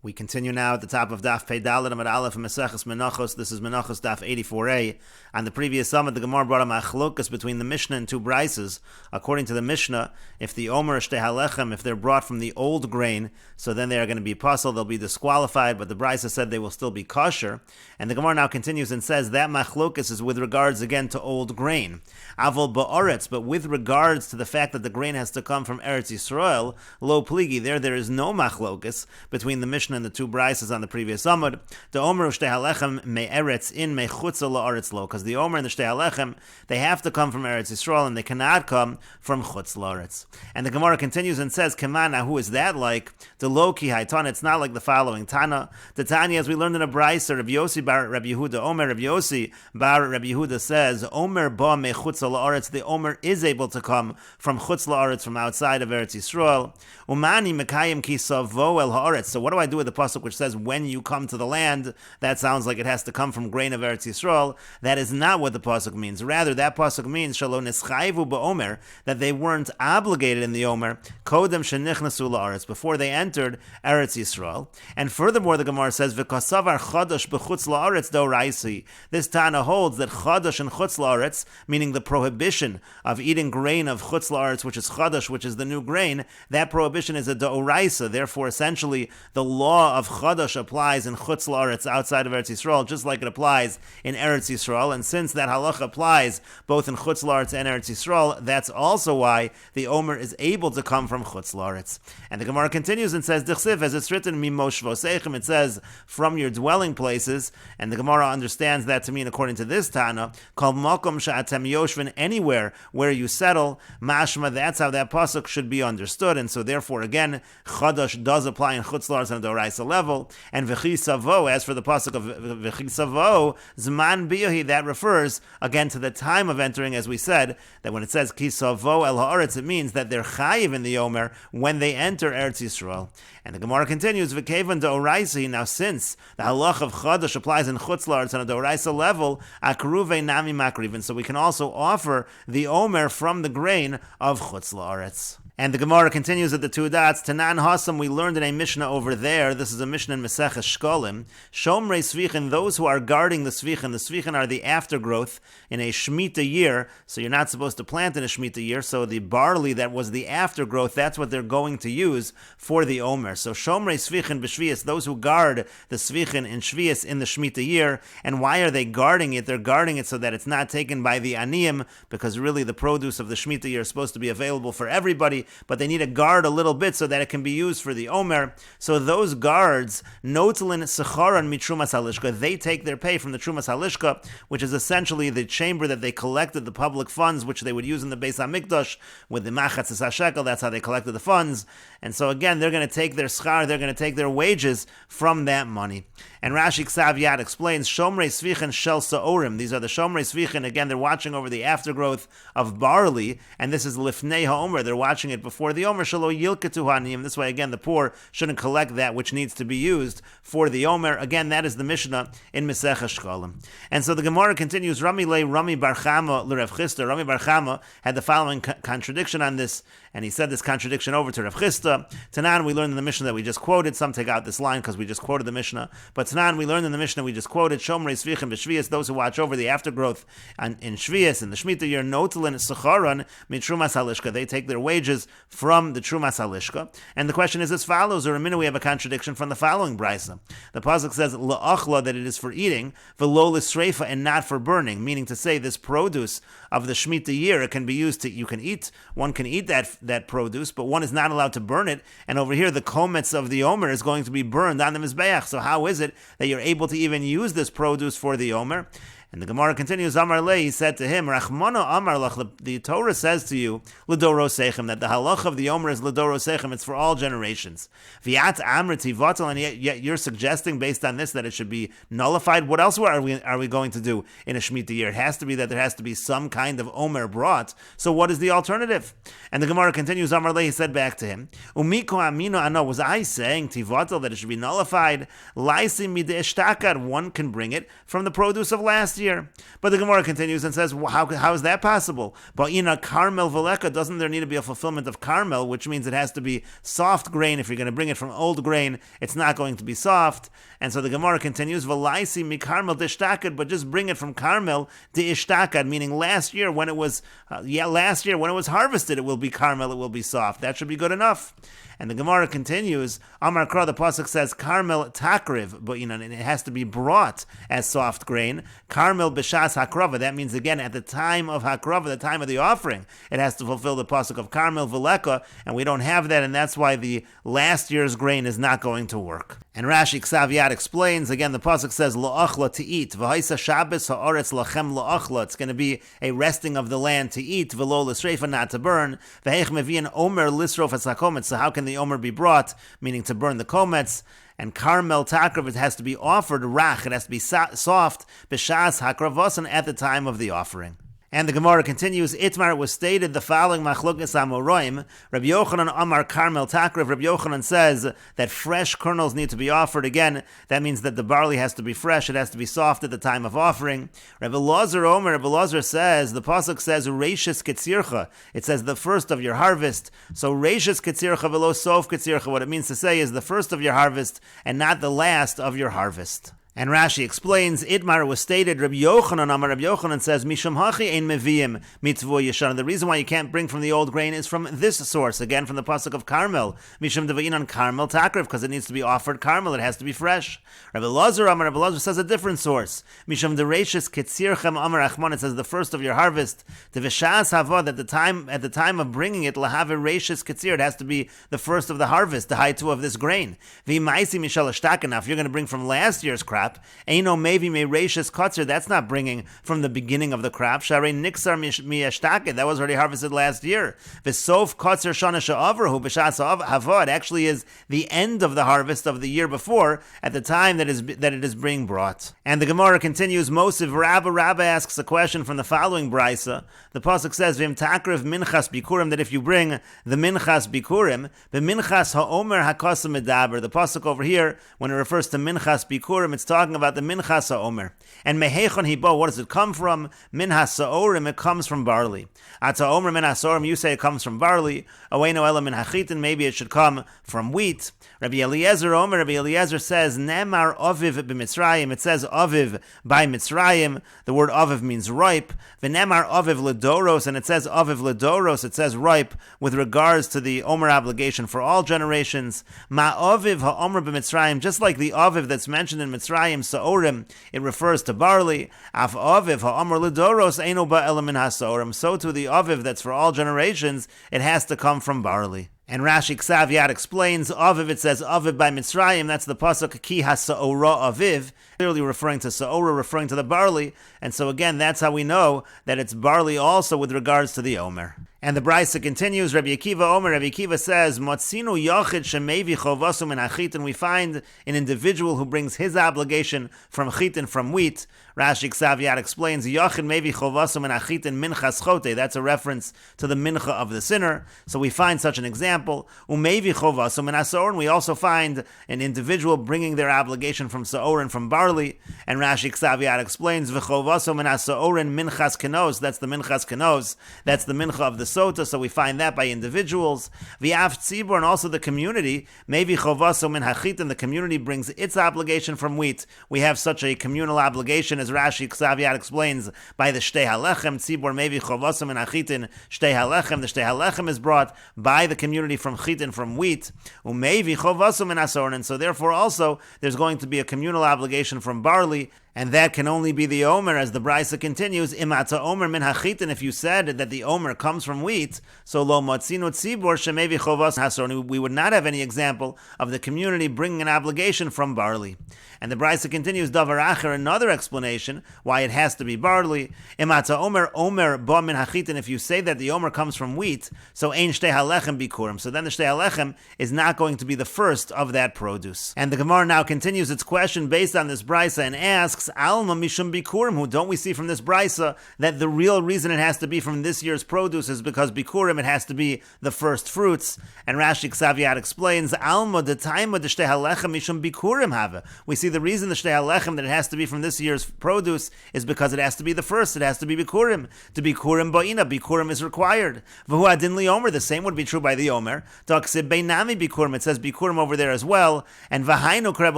We continue now at the top of Daf Pei Dalet Amud Aleph and Meseches Menachos. This is Menachos Daf 84a. On the previous summit, the Gemara brought a machlokas between the Mishnah and two brises. According to the Mishnah, if the Omer Shtei Halechem, if they're brought from the old grain, so then they are going to be puzzled, they'll be disqualified, but the brisa said they will still be kosher. And the Gemara now continues and says that machlokas is with regards again to old grain. Avol ba'aretz, but with regards to the fact that the grain has to come from Eretz Yisrael, lo pligi, there is no machlokas between the Mishnah and the two brises on the previous Amud. The Omer Shtei Halechem me'eretz in mechutza la'aretz lo, because the Omer and the Shtei Halechem, they have to come from Eretz Yisrael and they cannot come from chutz la'aretz. And the Gemara continues and says, Kemana, who is that like? The lo ki haitan, it's not like the following Tana. The Tanya, as we learned in a brisa, Rabbi Yossi bar Rabbi Yehuda, Omer Rabbi Yossi bar Rabbi Yehuda says, Omer ba mechutza la'aretz, the Omer is able to come from chutz la'aretz, from outside of Eretz Yisrael. Umani mekayim ki savo el ha'aretz. So what do I do with the pasuk which says when you come to the land? That sounds like it has to come from grain of Eretz Yisrael. That is not what the pasuk means. Rather, that pasuk means shalo neschayvu ba'omer, that they weren't obligated in the Omer kodem shenichnasu la'aretz, before they entered Eretz Yisrael. And furthermore, the Gemara says v'kasavar chadash b'chutz la'aretz doraisi. This Tana holds that chadash and chutz la'aretz, meaning the prohibition of eating grain of chutz la'aretz, which is chadash, which is the new grain, that prohibition is a doraisa. Therefore, essentially, the law of chadash applies in chutz la'aretz, outside of Eretz Yisrael, just like it applies in Eretz Yisrael. And since that halacha applies both in chutz la'aretz and Eretz Yisrael, that's also why the Omer is able to come from chutz la'aretz. And the Gemara continues and says, Dichsiv, as it's written, mimoshvosechem, it says, from your dwelling places. And the Gemara understands that to mean, according to this Tana, kol makom sha'atem yoshvin, anywhere where you settle, mashma, that's how that pasuk should be understood. And so therefore, again, chadash does apply in chutz la'aretz on a doraisa level. And v'chisavo, as for the pasuk of v'chisavo, zman biyahi, that refers again to the time of entering, as we said, that when it says kisavo el ha'aretz, it means that they're chayiv in the Omer when they enter Eretz Yisrael. And the Gemara continues, v'kevan doraisa, now since the halach of chadash applies in chutz la'aretz on a doraisa level, akruve nami makriv, and so we can also offer the Omer from the grain of chutz la'aretz. And the Gemara continues at the two dots. Tanan Hasam, we learned in a Mishnah over there. This is a Mishnah in Meseches Shkolim. Shomrei Svichin, those who are guarding the Svichin. The Svichin are the aftergrowth in a Shemitah year. So you're not supposed to plant in a Shemitah year. So the barley that was the aftergrowth, that's what they're going to use for the Omer. So Shomrei Svichin b'Shvius, those who guard the Svichin in Shvius in the Shemitah year. And why are they guarding it? They're guarding it so that it's not taken by the Aniyim, because really the produce of the Shemitah year is supposed to be available for everybody, but they need to guard a little bit so that it can be used for the Omer. So those guards, notlin secharan mitrumas halishka, they take their pay from the trumas halishka, which is essentially the chamber that they collected the public funds, which they would use in the Beis HaMikdash with the machatz shekel. That's how they collected the funds. And so again, they're going to take their schar, they're going to take their wages from that money. And Rashi Ksav Yad explains, Shomrei Svichin Shel Sa'orim. These are the Shomrei Svichin. Again, they're watching over the aftergrowth of barley, and this is Lifnei HaOmer. They're watching it before the Omer. Shelo Yilketu Haniyim. This way, again, the poor shouldn't collect that which needs to be used for the Omer. Again, that is the Mishnah in Meseches Shkolim. And so the Gemara continues, Rami Le Rami Bar Chama L'Rav Chisda. Rami Bar Chama had the following contradiction on this, and he said this contradiction over to Rav Chisda. Tanan, we learned in the Mishnah that we just quoted. Some take out this line because we just quoted the Mishnah. But Tanan, we learned in the Mishnah we just quoted, Shomrei Svichin b'Shvius, those who watch over the aftergrowth in Shvius, in the Shemitah year, Notlin Secharan mitrumas halishka. They take their wages from the trumas halishka. And the question is as follows, or a minute we have a contradiction from the following brisa. The pasuk says la'achla, that it is for eating, v'lo l'sreifa, and not for burning, meaning to say this produce of the Shemitah year, it can be used to, you can eat, one can eat that produce, but one is not allowed to burn it. And over here, the kometz of the Omer is going to be burned on the Mizbeach. So how is it that you're able to even use this produce for the Omer? And the Gemara continues, Amar Le, he said to him, Rachmana Amar Lach, the Torah says to you, L'dorosechem, that the halach of the Omer is L'dorosechem, it's for all generations. V'yat Amr Tivatal, and yet you're suggesting based on this that it should be nullified. What else are we going to do in a Shemitah year? It has to be that there has to be some kind of Omer brought. So what is the alternative? And the Gemara continues, Amar Le, he said back to him, Umiko Amino Ano, was I saying Tivatal that it should be nullified? Laisi Midei Shtakad, one can bring it from the produce of last year. year. But the Gemara continues and says, well, how is that possible? But in a carmel veleka, doesn't there need to be a fulfillment of carmel, which means it has to be soft grain. If you're going to bring it from old grain, it's not going to be soft. And so the Gemara continues, V'laisi mi carmel d'ishtakad, but just bring it from carmel d'ishtakad, meaning last year when it was harvested, it will be carmel, it will be soft. That should be good enough. And the Gemara continues, Amar Kra, the pasuk says, Carmel takriv, but it has to be brought as soft grain. Carmel b'shas hakrava, that means again at the time of hakrava, the time of the offering, it has to fulfill the pasuk of Carmel v'leka, and we don't have that, and that's why the last year's grain is not going to work. And Rashi Ksaviyat explains, again, the pasuk says, Lo'achla, to eat, v'haisa Shabbos ha'aretz lachem lo'achla, it's going to be a resting of the land to eat, v'lo l'sreifa, not to burn, v'heich mevian omer lisrof hasakometz, so how can the omer be brought, meaning to burn the komets? And Carmel takrav, it has to be offered rach, it has to be soft, b'shas hakravosan, at the time of the offering. And the Gemara continues, Itmar, was stated the following machlokes amoroim. Rabbi Yochanan Amar Carmel Takriv. Rabbi Yochanan says that fresh kernels need to be offered. Again, that means that the barley has to be fresh, it has to be soft at the time of offering. Rabbi Lazar Omer, Rabbi Lazar says, the pasuk says, Reishis Ketzircha. It says the first of your harvest. So Reishis Ketzircha velo Sof Ketzircha. What it means to say is the first of your harvest and not the last of your harvest. And Rashi explains, Idmar was stated, Rabbi Yochanan Amar, Rabbi Yochanan says, Mishum hachi ein meviim mitzvah yeshana. The reason why you can't bring from the old grain is from this source, again from the pasuk of Carmel. Mishum devayin on Carmel takriv, because it needs to be offered Carmel, it has to be fresh. Rabbi Lazar Amar, Rabbi Lazar says a different source. Mishum dereishis ketzirchem Amar Achmon, it says the first of your harvest. Deveshas havad, at the time of bringing it, lahave reishis ketzir, it has to be the first of the harvest, the high two of this grain. V'imaisi mishal ashtaken, if you're going to bring from last year's crop, Eino mevi me reishis kotzer, that's not bringing from the beginning of the crop. Sharei nixar miyashtake, that was already harvested last year. V'sof kotzer shana she'avrahu b'shas hava, it actually is the end of the harvest of the year before, at the time that it is being brought. And the Gemara continues, Mosiv Rabba asks a question from the following brisa. The pasuk says, V'im takriv minchas bikurim, that if you bring the minchas bikurim, the minchas ha'omer hakasa medaber. The pasuk over here, when it refers to minchas bikurim, it's talking about the minchas ha'omer. And mehechon hibo, what does it come from? Minchas ha'orim, it comes from barley. Ata omer minchas ha'orim, you say it comes from barley. Oeino ela min hachitin, maybe it should come from wheat. Rabbi Eliezer Omer, Rabbi Eliezer says, Nemar aviv b'Mitzrayim, it says aviv by Mitzrayim. The word aviv means ripe. V'nemar aviv ledoros, and it says aviv ledoros, it says ripe, with regards to the omer obligation for all generations. Ma aviv ha'omer b'Mitzrayim, just like the aviv that's mentioned in Mitzrayim, sa'orim, it refers to barley. Af aviv ha'omer ledoros, eino ba'ela min ha'sa'orim, so to the aviv that's for all generations, it has to come from barley. And Rashi Ksaviyat explains, Aviv, it says Aviv by Mitzrayim, that's the pasuk Ki ha-sa'ora Aviv, clearly referring to Sa'ora, referring to the barley, and so again, that's how we know that it's barley also with regards to the Omer. And the Brisa continues, Rabbi Akiva Omer, Rabbi Akiva says, Motzinu yachid shemevi chovasu min hachitin, we find an individual who brings his obligation from chitin, from wheat. Rashi Ksaviyat explains, Yachid mevi chovasu min hachitin minchas chote, that's a reference to the mincha of the sinner. So we find such an example. Umevi chovasu min hasaor, and we also find an individual bringing their obligation from saor and from barley. And Rashi Ksaviyat explains, V'chovasu min hasaorin minchas kenos, that's the minchas kenos, that's the mincha of the sota, so we find that by individuals. V'af tzibor, and also the community, maybe chovaso min hachitin, the community brings its obligation from wheat. We have such a communal obligation, as Rashi Ksaviyat explains, by the shtei halechem, tzibor maybe chovaso min hachitin, shtei halechem, the shtei halechem is brought by the community from chitin, from wheat, umayvi chovaso min hasorin, and so therefore also there's going to be a communal obligation from barley, and that can only be the Omer, as the Brisa continues, Imata Omer min hachitin, if you said that the Omer comes from wheat, so lo motzinu tzibor shemevi chovas hasorin, we would not have any example of the community bringing an obligation from barley. And the Brisa continues, Davar acher, another explanation why it has to be barley, Imata Omer ba min hachitin, if you say that the Omer comes from wheat, so ein shtei halechem bikurim, so then the shtei halechem is not going to be the first of that produce. And the Gemara now continues its question based on this Brisa and asks, asks, Alma Mishum Bikurim, who don't we see from this brisa that the real reason it has to be from this year's produce is because Bikurim, it has to be the first fruits. And Rashi Ksaviat explains, Alma the time of the Shtei Halechem Mishum Bikurim have. We see the reason the Shtei Halechem that it has to be from this year's produce is because it has to be the first, it has to be Bikurim. To Bikurim Ba'ina, Bikurim is required. V'hu Adin Li Omer, the same would be true by the Omer. Taksib Beinami Bikurim, it says Bikurim over there as well. And V'hainu Rebbe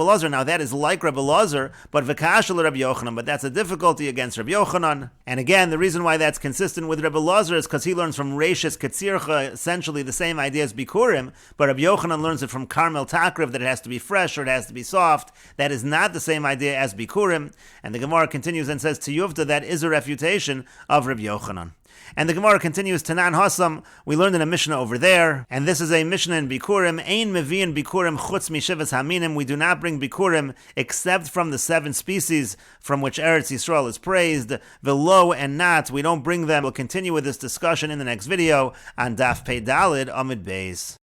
Elazar, now that is like Rebbe Elazar, but V'kashal Rebbe Yochanan, but that's a difficulty against Rebbe Yochanan. And again, the reason why that's consistent with Rebbe Elazar is because he learns from Reishis Ketzircha, essentially the same idea as Bikurim, but Rebbe Yochanan learns it from Carmel Takriv, that it has to be fresh or it has to be soft. That is not the same idea as Bikurim. And the Gemara continues and says, Tiyuvta, that is a refutation of Rebbe Yochanan. And the Gemara continues, Tanan Hasam, we learned in a Mishnah over there, and this is a Mishnah in Bikurim, Ein Mevi'in Bikurim Chutz Mishivas Haminim, we do not bring Bikurim except from the 7 species from which Eretz Yisrael is praised, Velo and not, we don't bring them. We'll continue with this discussion in the next video on Daf Pei Dalid Amid Beis.